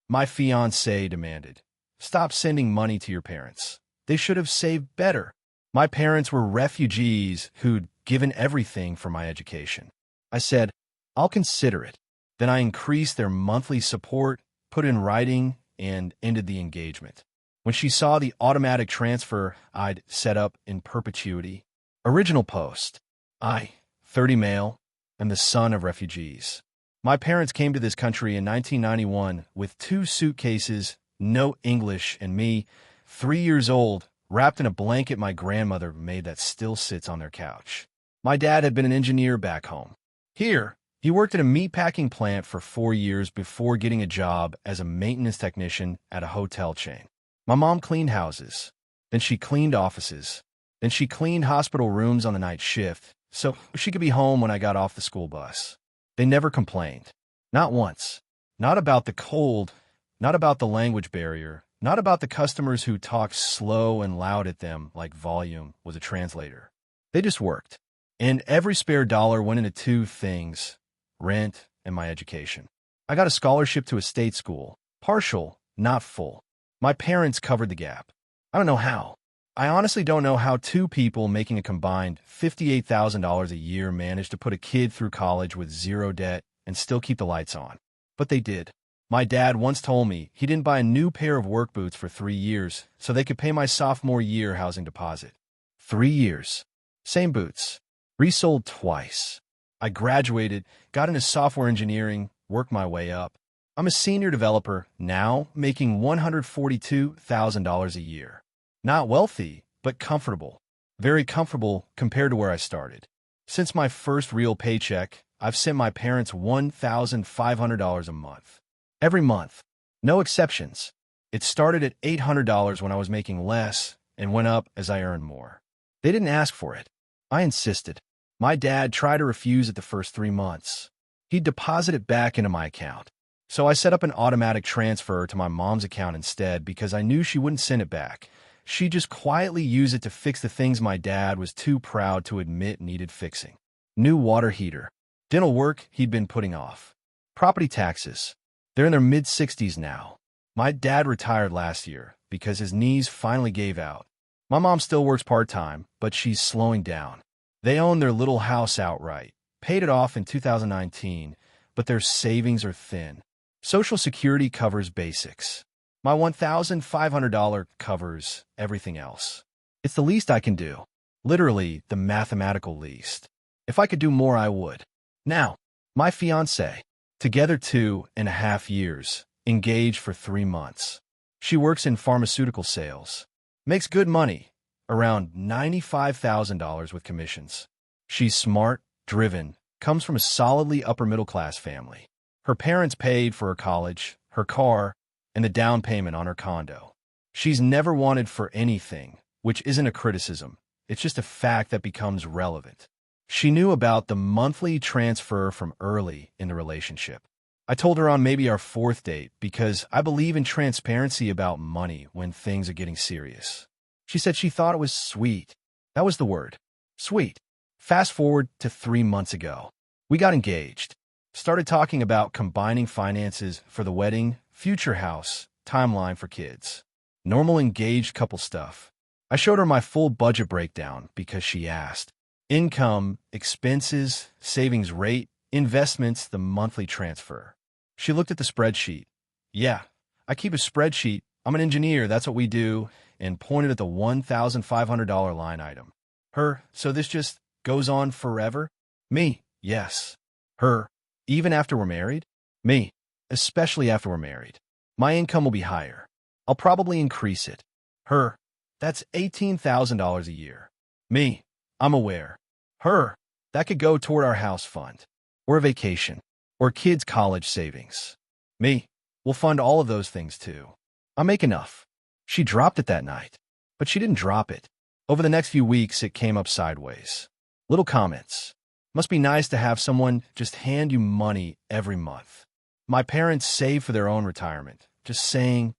My fiancée demanded, "Stop sending money to your parents. They should have saved better." My parents were refugees who'd given everything for my education. I said, "I'll consider it." Then I increased their monthly support, put in writing, and ended the engagement. When she saw the automatic transfer I'd set up in Perpetuity, original post, I, 30 male, am the son of refugees. My parents came to this country in 1991 with 2 suitcases, no English, and me, 3 years old, wrapped in a blanket my grandmother made that still sits on their couch. My dad had been an engineer back home. Here, he worked at a meatpacking plant for 4 years before getting a job as a maintenance technician at a hotel chain. My mom cleaned houses. Then she cleaned offices. Then she cleaned hospital rooms on the night shift so she could be home when I got off the school bus. They never complained. Not once. Not about the cold. Not about the language barrier. Not about the customers who talked slow and loud at them like volume was a translator. They just worked. And every spare dollar went into 2 things: rent and my education. I got a scholarship to a state school. Partial, not full. My parents covered the gap. I don't know how. I honestly don't know how 2 people making a combined $58,000 a year managed to put a kid through college with 0 debt and still keep the lights on. But they did. My dad once told me he didn't buy a new pair of work boots for 3 years so they could pay my sophomore year housing deposit. 3 years. Same boots. Resold twice. I graduated, got into software engineering, worked my way up. I'm a senior developer now, making $142,000 a year. Not wealthy, but comfortable. Very comfortable compared to where I started. Since my first real paycheck, I've sent my parents $1,500 a month. Every month. No exceptions. It started at $800 when I was making less and went up as I earned more. They didn't ask for it. I insisted. My dad tried to refuse it the first 3 months. He'd deposit it back into my account. So I set up an automatic transfer to my mom's account instead because I knew she wouldn't send it back. She'd just quietly use it to fix the things my dad was too proud to admit needed fixing. New water heater. Dental work he'd been putting off. Property taxes. They're in their mid-60s now. My dad retired last year because his knees finally gave out. My mom still works part-time, but she's slowing down. They own their little house outright, paid it off in 2019, but their savings are thin. Social Security covers basics. My $1,500 covers everything else. It's the least I can do. Literally, the mathematical least. If I could do more, I would. Now, my fiancée. Together 2.5 years. Engaged for 3 months. She works in pharmaceutical sales. Makes good money. Around $95,000 with commissions. She's smart, driven, comes from a solidly upper-middle-class family. Her parents paid for her college, her car, and the down payment on her condo. She's never wanted for anything, which isn't a criticism. It's just a fact that becomes relevant. She knew about the monthly transfer from early in the relationship. I told her on maybe our 4th date because I believe in transparency about money when things are getting serious. She said she thought it was sweet. That was the word. Sweet. Fast forward to 3 months ago. We got engaged. Started talking about combining finances for the wedding, future house, timeline for kids. Normal engaged couple stuff. I showed her my full budget breakdown because she asked. Income, expenses, savings rate, investments, the monthly transfer. She looked at the spreadsheet. Yeah, I keep a spreadsheet. I'm an engineer, that's what we do, and pointed at the $1,500 line item. Her, so this just goes on forever? Me, yes. Her, even after we're married? Me, especially after we're married. My income will be higher. I'll probably increase it. Her, that's $18,000 a year. Me, I'm aware. Her, that could go toward our house fund, or a vacation, or kids' college savings. Me, we'll fund all of those things too. I make enough. She dropped it that night, but she didn't drop it. Over the next few weeks, it came up sideways. Little comments. Must be nice to have someone just hand you money every month. My parents save for their own retirement. Just saying,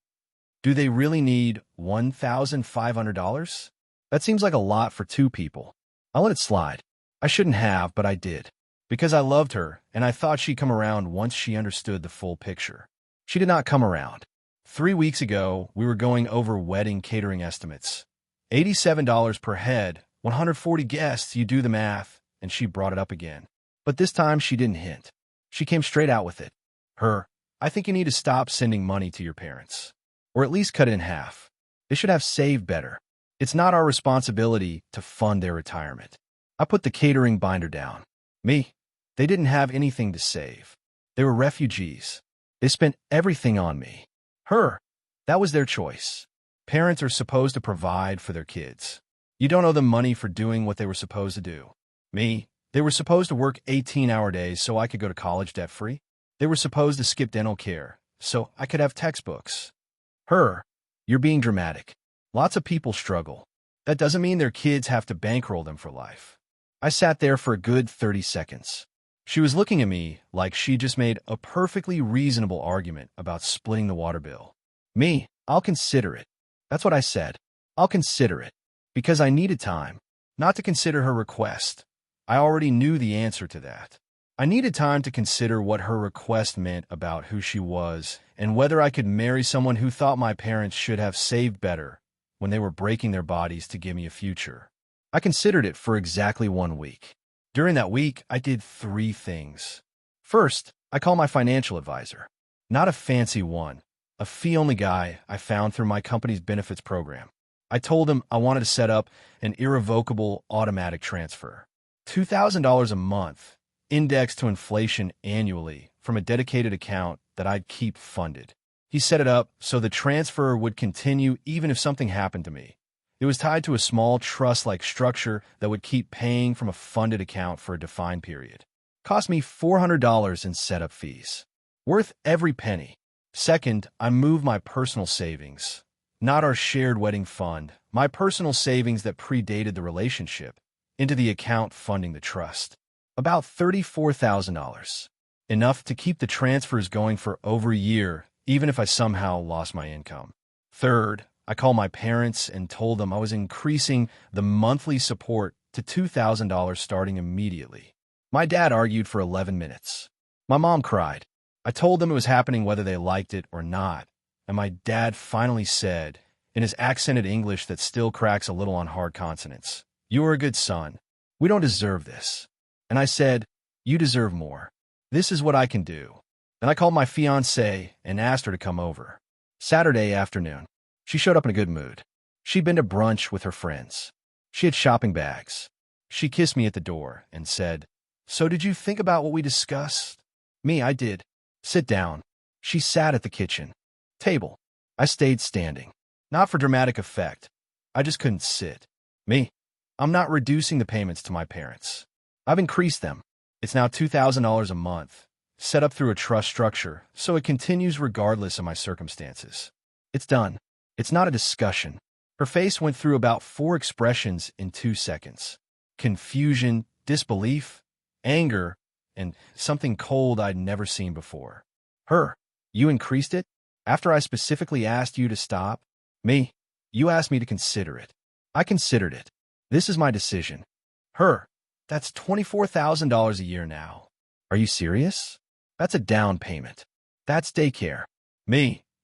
do they really need $1,500? That seems like a lot for 2 people. I let it slide. I shouldn't have, but I did. Because I loved her, and I thought she'd come around once she understood the full picture. She did not come around. 3 weeks ago, we were going over wedding catering estimates. $87 per head, 140 guests, you do the math, and she brought it up again. But this time she didn't hint. She came straight out with it. I think you need to stop sending money to your parents. Or at least cut it in half. They should have saved better. It's not our responsibility to fund their retirement. I put the catering binder down. They didn't have anything to save. They were refugees. They spent everything on me. That was their choice. Parents are supposed to provide for their kids. You don't owe them money for doing what they were supposed to do. They were supposed to work 18-hour days so I could go to college debt-free. They were supposed to skip dental care so I could have textbooks. You're being dramatic. Lots of people struggle. That doesn't mean their kids have to bankroll them for life. I sat there for a good 30 seconds. She was looking at me like she just made a perfectly reasonable argument about splitting the water bill. I'll consider it. That's what I said. I'll consider it. Because I needed time, not to consider her request. I already knew the answer to that. I needed time to consider what her request meant about who she was and whether I could marry someone who thought my parents should have saved better when they were breaking their bodies to give me a future. I considered it for exactly 1 week. During that week, I did 3 things. First, I called my financial advisor. Not a fancy one, a fee-only guy I found through my company's benefits program. I told him I wanted to set up an irrevocable automatic transfer. $2,000 a month, indexed to inflation annually from a dedicated account that I'd keep funded. He set it up so the transfer would continue even if something happened to me. It was tied to a small trust-like structure that would keep paying from a funded account for a defined period. Cost me $400 in setup fees. Worth every penny. Second, I moved my personal savings, not our shared wedding fund, my personal savings that predated the relationship, into the account funding the trust. About $34,000. Enough to keep the transfers going for over a year, even if I somehow lost my income. Third, I called my parents and told them I was increasing the monthly support to $2,000 starting immediately. My dad argued for 11 minutes. My mom cried. I told them it was happening whether they liked it or not, and my dad finally said, in his accented English that still cracks a little on hard consonants, "You are a good son. We don't deserve this." And I said, "You deserve more. This is what I can do." Then I called my fiancée and asked her to come over. Saturday afternoon. She showed up in a good mood. She'd been to brunch with her friends. She had shopping bags. She kissed me at the door and said, "So did you think about what we discussed?" I did. "Sit down." She sat at the kitchen table. I stayed standing. Not for dramatic effect. I just couldn't sit. I'm not reducing the payments to my parents. I've increased them. It's now $2,000 a month, set up through a trust structure, so it continues regardless of my circumstances. It's done. It's not a discussion. Her face went through about 4 expressions in 2 seconds. Confusion, disbelief, anger, and something cold I'd never seen before. You increased it? After I specifically asked you to stop? You asked me to consider it. I considered it. This is my decision. That's $24,000 a year now. Are you serious? That's a down payment. That's daycare.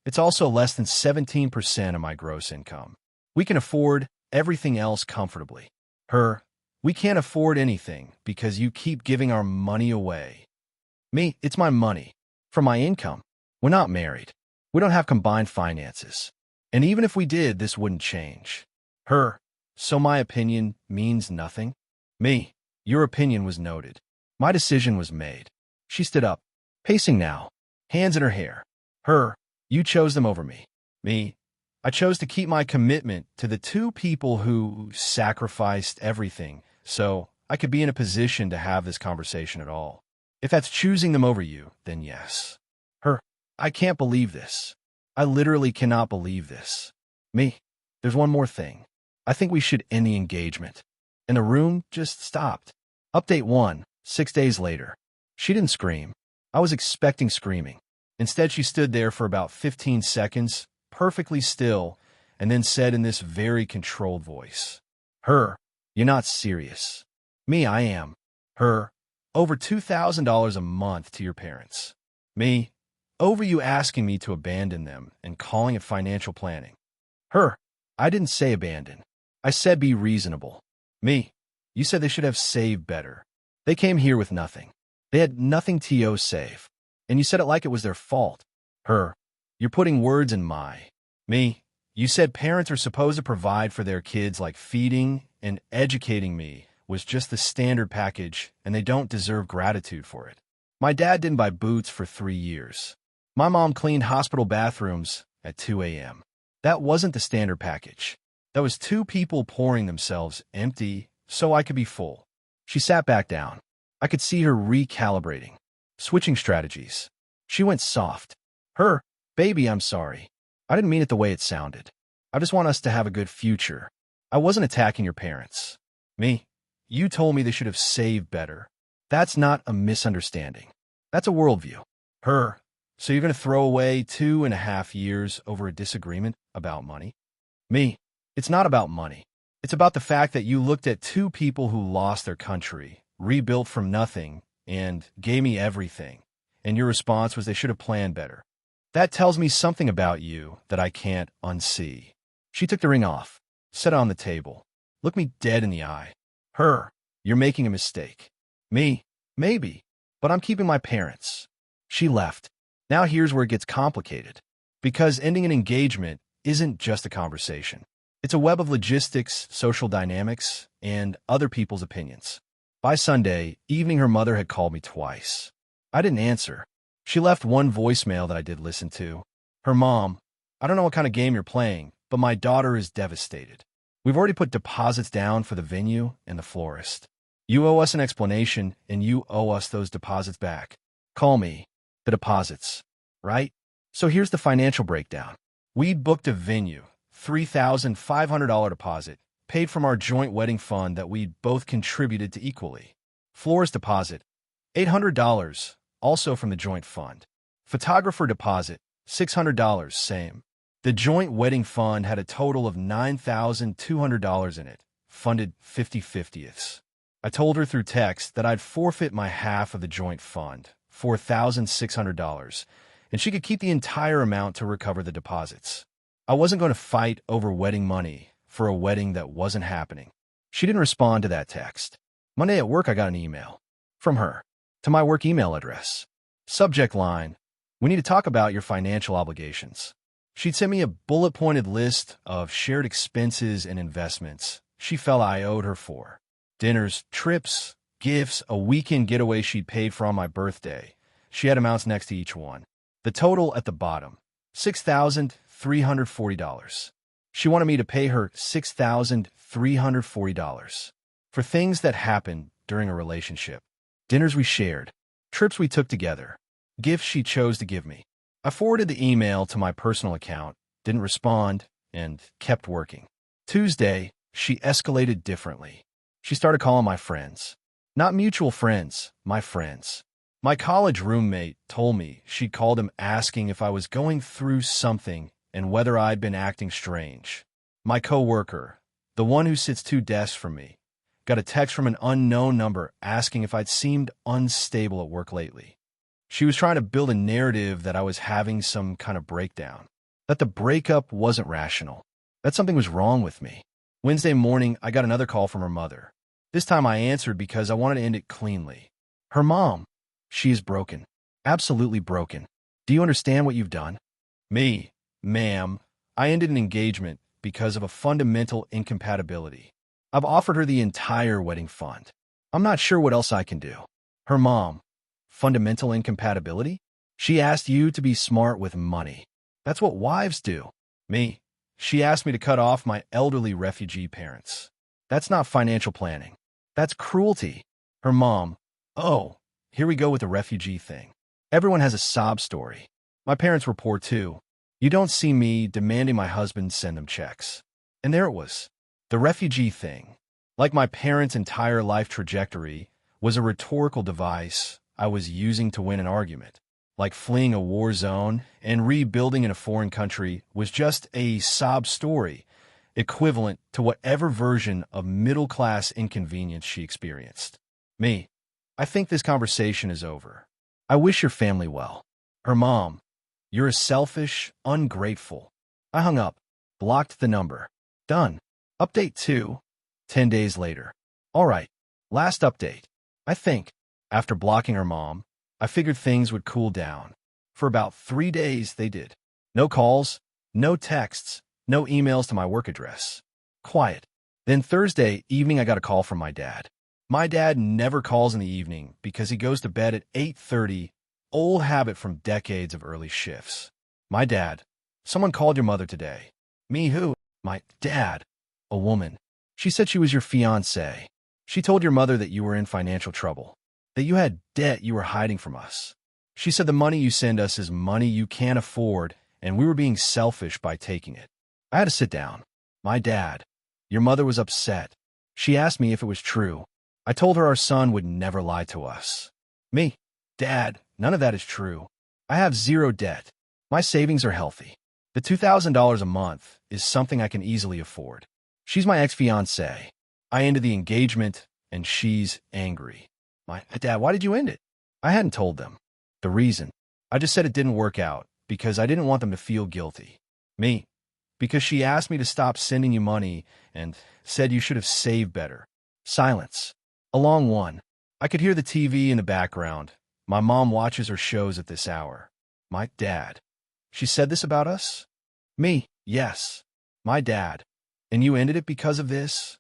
It's also less than 17% of my gross income. We can afford everything else comfortably. We can't afford anything because you keep giving our money away. It's my money. From my income. We're not married. We don't have combined finances. And even if we did, this wouldn't change. So my opinion means nothing? Your opinion was noted. My decision was made. She stood up, pacing now, hands in her hair. You chose them over me. I chose to keep my commitment to the 2 people who sacrificed everything so I could be in a position to have this conversation at all. If that's choosing them over you, then yes. I can't believe this. I literally cannot believe this. There's one more thing. I think we should end the engagement. And the room just stopped. Update 1, 6 days later. She didn't scream. I was expecting screaming. Instead, she stood there for about 15 seconds, perfectly still, and then said in this very controlled voice, "You're not serious." I am. Over $2,000 a month to your parents. Over you asking me to abandon them and calling it financial planning. Her, I didn't say abandon. I said be reasonable. Me, you said they should have saved better. They came here with nothing. They had nothing to save. And you said it like it was their fault. Her, you're putting words in my. Me, you said parents are supposed to provide for their kids like feeding and educating me was just the standard package and they don't deserve gratitude for it. My dad didn't buy boots for 3 years. My mom cleaned hospital bathrooms at 2 a.m. That wasn't the standard package. That was 2 people pouring themselves empty so I could be full. She sat back down. I could see her recalibrating, switching strategies. She went soft. Her, baby, I'm sorry. I didn't mean it the way it sounded. I just want us to have a good future. I wasn't attacking your parents. Me, you told me they should have saved better. That's not a misunderstanding. That's a worldview. Her, so you're going to throw away 2.5 years over a disagreement about money? Me, it's not about money. It's about the fact that you looked at 2 people who lost their country, rebuilt from nothing, and gave me everything. And your response was they should have planned better. That tells me something about you that I can't unsee. She took the ring off, set it on the table, looked me dead in the eye. Her, you're making a mistake. Me, maybe, but I'm keeping my parents. She left. Now here's where it gets complicated. Because ending an engagement isn't just a conversation. It's a web of logistics, social dynamics, and other people's opinions. By Sunday evening, her mother had called me twice. I didn't answer. She left one voicemail that I did listen to. Her mom, I don't know what kind of game you're playing, but my daughter is devastated. We've already put deposits down for the venue and the florist. You owe us an explanation, and you owe us those deposits back. Call me. The deposits, right? So here's the financial breakdown. We'd booked a venue, $3,500 deposit, paid from our joint wedding fund that we'd both contributed to equally. Florist deposit, $800, also from the joint fund. Photographer deposit, $600, same. The joint wedding fund had a total of $9,200 in it, funded 50/50ths. I told her through text that I'd forfeit my half of the joint fund, $4,600, and she could keep the entire amount to recover the deposits. I wasn't going to fight over wedding money for a wedding that wasn't happening. She didn't respond to that text. Monday at work, I got an email from her to my work email address. Subject line, we need to talk about your financial obligations. She'd sent me a bullet-pointed list of shared expenses and investments she felt I owed her for. Dinners, trips, gifts, a weekend getaway she'd paid for on my birthday. She had amounts next to each one. The total at the bottom, $6,340. She wanted me to pay her $6,340 for things that happened during a relationship. Dinners we shared, trips we took together, gifts she chose to give me. I forwarded the email to my personal account, didn't respond, and kept working. Tuesday, she escalated differently. She started calling my friends. Not mutual friends, my friends. My college roommate told me she'd called him asking if I was going through something and whether I'd been acting strange. My coworker, the one who sits 2 desks from me, got a text from an unknown number asking if I'd seemed unstable at work lately. She was trying to build a narrative that I was having some kind of breakdown, that the breakup wasn't rational, that something was wrong with me. Wednesday morning, I got another call from her mother. This time I answered because I wanted to end it cleanly. Her mom, she is broken, absolutely broken. Do you understand what you've done? Me, ma'am, I ended an engagement because of a fundamental incompatibility. I've offered her the entire wedding fund. I'm not sure what else I can do. Her mom, fundamental incompatibility? She asked you to be smart with money. That's what wives do. Me, she asked me to cut off my elderly refugee parents. That's not financial planning. That's cruelty. Her mom, oh, here we go with the refugee thing. Everyone has a sob story. My parents were poor too. You don't see me demanding my husband send them checks. And there it was. The refugee thing, like my parents' entire life trajectory, was a rhetorical device I was using to win an argument. Like fleeing a war zone and rebuilding in a foreign country was just a sob story, equivalent to whatever version of middle-class inconvenience she experienced. Me, I think this conversation is over. I wish your family well. Her mom, "You're a selfish, ungrateful." I hung up, blocked the number. Done. Update 2. 10 days later. All right. Last update. I think, after blocking her mom, I figured things would cool down. For about 3 days, they did. No calls, no texts, no emails to my work address. Quiet. Then Thursday evening, I got a call from my dad. My dad never calls in the evening because he goes to bed at 8:30, old habit from decades of early shifts. My dad, "Someone called your mother today." Me, who? My dad, "A woman. She said she was your fiancée. She told your mother that you were in financial trouble, that you had debt you were hiding from us. She said the money you send us is money you can't afford, and we were being selfish by taking it." I had to sit down. My dad, "Your mother was upset. She asked me if it was true. I told her our son would never lie to us." Me, "Dad, none of that is true. I have zero debt. My savings are healthy. The $2,000 a month is something I can easily afford. She's my ex-fiancée. I ended the engagement, and she's angry." My dad, "Why did you end it?" I hadn't told them. The reason. I just said it didn't work out because I didn't want them to feel guilty. Me, "Because she asked me to stop sending you money and said you should have saved better." Silence. A long one. I could hear the TV in the background. My mom watches her shows at this hour. My dad, "She said this about us?" Me, "Yes." My dad, "And you ended it because of this?"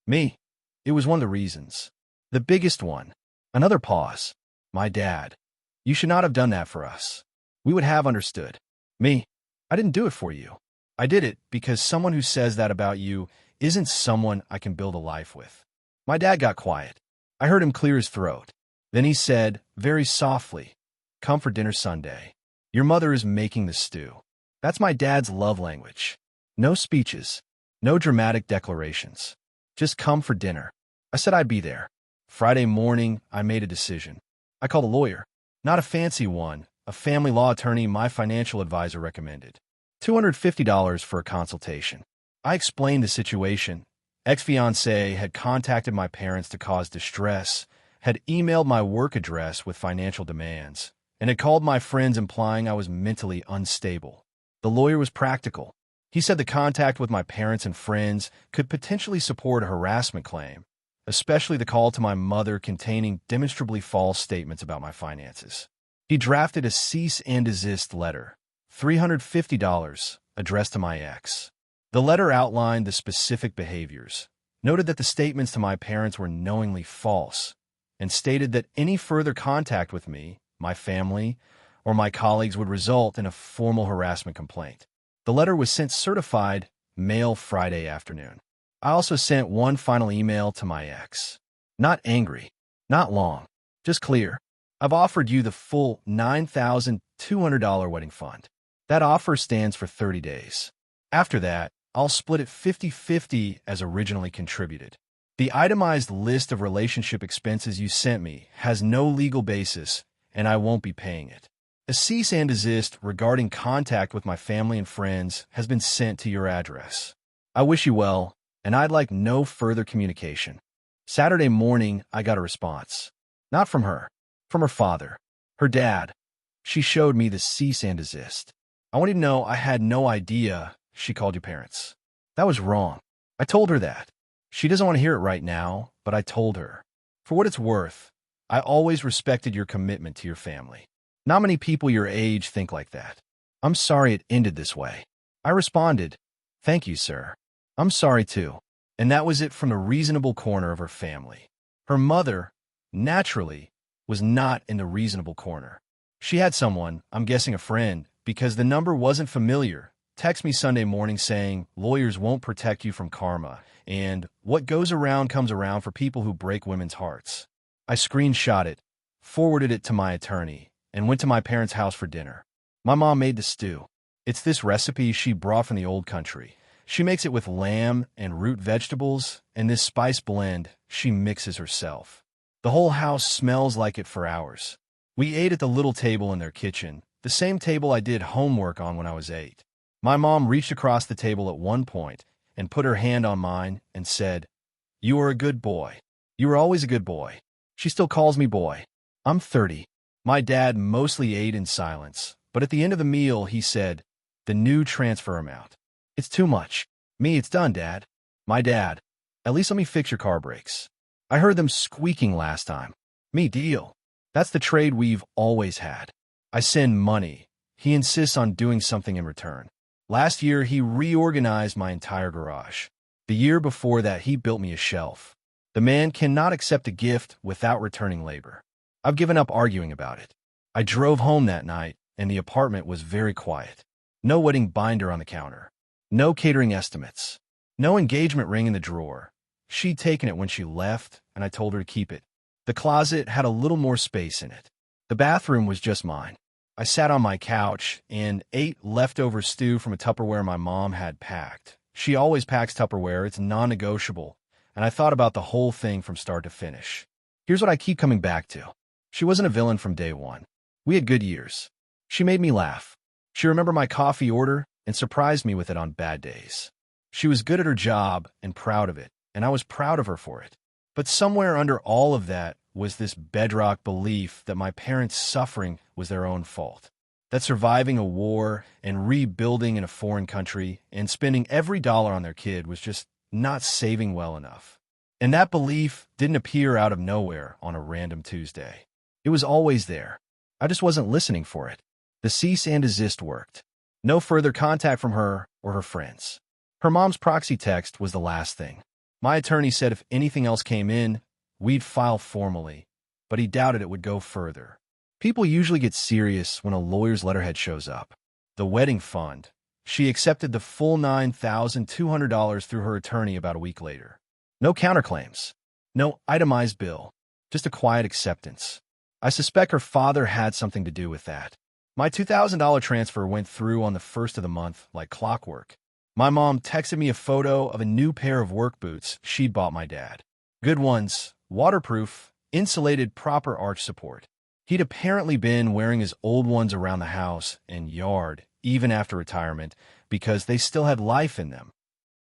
Me, "It was one of the reasons. The biggest one." Another pause. My dad, "You should not have done that for us. We would have understood." Me, "I didn't do it for you. I did it because someone who says that about you isn't someone I can build a life with." My dad got quiet. I heard him clear his throat. Then he said, very softly, "Come for dinner Sunday. Your mother is making the stew." That's my dad's love language. No speeches, no dramatic declarations. Just come for dinner. I said I'd be there. Friday morning, I made a decision. I called a lawyer. Not a fancy one, a family law attorney my financial advisor recommended. $250 for a consultation. I explained the situation. Ex-fiancée had contacted my parents to cause distress, had emailed my work address with financial demands, and had called my friends implying I was mentally unstable. The lawyer was practical. He said the contact with my parents and friends could potentially support a harassment claim, especially the call to my mother containing demonstrably false statements about my finances. He drafted a cease and desist letter, $350, addressed to my ex. The letter outlined the specific behaviors, noted that the statements to my parents were knowingly false, and stated that any further contact with me, my family, or my colleagues would result in a formal harassment complaint. The letter was sent certified mail Friday afternoon. I also sent one final email to my ex. Not angry, not long, just clear. I've offered you the full $9,200 wedding fund. That offer stands for 30 days. After that, I'll split it 50-50 as originally contributed. The itemized list of relationship expenses you sent me has no legal basis, and I won't be paying it. A cease and desist regarding contact with my family and friends has been sent to your address. I wish you well, and I'd like no further communication. Saturday morning, I got a response. Not from her, from her father, her dad. She showed me the cease and desist. I want you to know I had no idea she called your parents. That was wrong. I told her that. She doesn't want to hear it right now, but I told her. For what it's worth, I always respected your commitment to your family. Not many people your age think like that. I'm sorry it ended this way. I responded, "Thank you, sir. I'm sorry too." And that was it from the reasonable corner of her family. Her mother, naturally, was not in the reasonable corner. She had someone, I'm guessing a friend, because the number wasn't familiar, text me Sunday morning saying, "Lawyers won't protect you from karma, and what goes around comes around for people who break women's hearts." I screenshot it, forwarded it to my attorney, and went to my parents' house for dinner. My mom made the stew. It's this recipe she brought from the old country. She makes it with lamb and root vegetables, and this spice blend she mixes herself. The whole house smells like it for hours. We ate at the little table in their kitchen, the same table I did homework on when I was 8. My mom reached across the table at one point and put her hand on mine and said, "You are a good boy. You were always a good boy." She still calls me boy. I'm 30. My dad mostly ate in silence, but at the end of the meal, he said, "The new transfer amount. It's too much." Me, "It's done, Dad." My dad, "At least let me fix your car brakes. I heard them squeaking last time." Me, "Deal." That's the trade we've always had. I send money. He insists on doing something in return. Last year, he reorganized my entire garage. The year before that, he built me a shelf. The man cannot accept a gift without returning labor. I've given up arguing about it. I drove home that night, and the apartment was very quiet. No wedding binder on the counter. No catering estimates. No engagement ring in the drawer. She'd taken it when she left, and I told her to keep it. The closet had a little more space in it. The bathroom was just mine. I sat on my couch and ate leftover stew from a Tupperware my mom had packed. She always packs Tupperware, it's non-negotiable, and I thought about the whole thing from start to finish. Here's what I keep coming back to. She wasn't a villain from day one. We had good years. She made me laugh. She remembered my coffee order and surprised me with it on bad days. She was good at her job and proud of it, and I was proud of her for it. But somewhere under all of that was this bedrock belief that my parents' suffering was their own fault. That surviving a war and rebuilding in a foreign country and spending every dollar on their kid was just not saving well enough. And that belief didn't appear out of nowhere on a random Tuesday. It was always there. I just wasn't listening for it. The cease and desist worked. No further contact from her or her friends. Her mom's proxy text was the last thing. My attorney said if anything else came in, we'd file formally, but he doubted it would go further. People usually get serious when a lawyer's letterhead shows up. The wedding fund. She accepted the full $9,200 through her attorney about a week later. No counterclaims. No itemized bill. Just a quiet acceptance. I suspect her father had something to do with that. My $2,000 transfer went through on the first of the month like clockwork. My mom texted me a photo of a new pair of work boots she'd bought my dad. Good ones, waterproof, insulated, proper arch support. He'd apparently been wearing his old ones around the house and yard, even after retirement, because they still had life in them.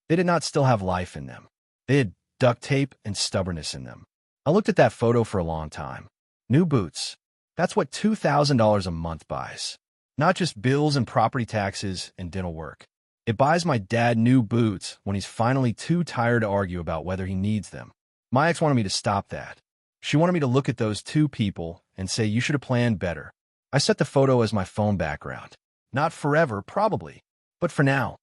They did not still have life in them. They had duct tape and stubbornness in them. I looked at that photo for a long time. New boots. That's what $2,000 a month buys. Not just bills and property taxes and dental work. It buys my dad new boots when he's finally too tired to argue about whether he needs them. My ex wanted me to stop that. She wanted me to look at those two people and say, "You should have planned better." I set the photo as my phone background. Not forever, probably, but for now.